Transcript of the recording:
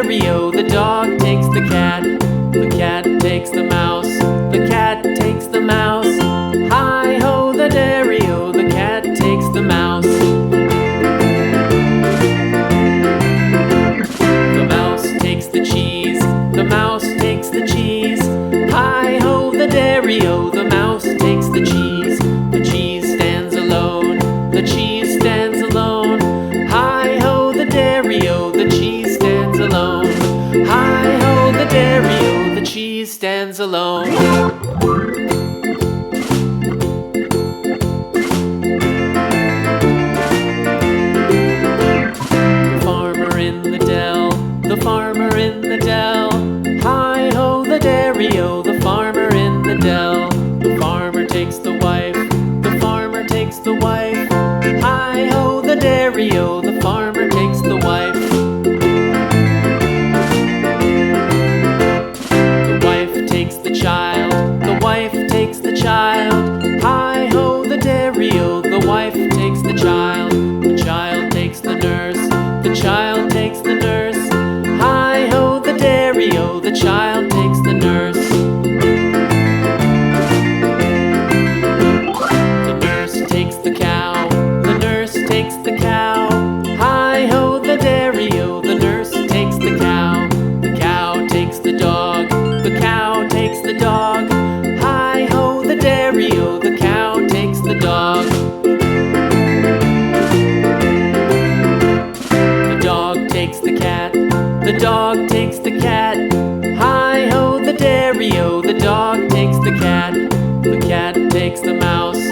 dairy-o, the dog takes the cat. The cat takes the mouse, the cat takes the mouse. Hi-ho, the dairy-o, the cat takes the mouse. The mouse takes the cheese, the mouse takes the cheese. Hi-ho, the dairy-o, the mouse takes the cheese. The cheese stands alone, the cheese stands alone. Hi-ho, the dairy-o, the cheese stands alone. Hi-ho, the dairy-o, the cheese stands alone. The farmer in the dell, the farmer in the dell. Hi-ho, the dairy-o, the farmer in the dell. The farmer takes the wife, the farmer takes the wife. Hi-ho, the dairy-o, the farmer takes the wife. The wife takes the child, the wife takes the child. Hi-ho, the dairy-o, the wife takes the child. The child takes the nurse, the child takes the nurse. Hi-ho, the dairy-o, the child takes the nurse. The nurse takes the cow, the nurse takes the cow. Hi-ho, the dairy-o, the nurse takes the cow. The cow takes the dog, the cow takes the dog. Hi-ho, the dairy-o, the cow takes the dog. The dog takes the cat, the dog takes the cat. Hi-ho, the dairy-o, the dog takes the cat. The cat takes the mouse,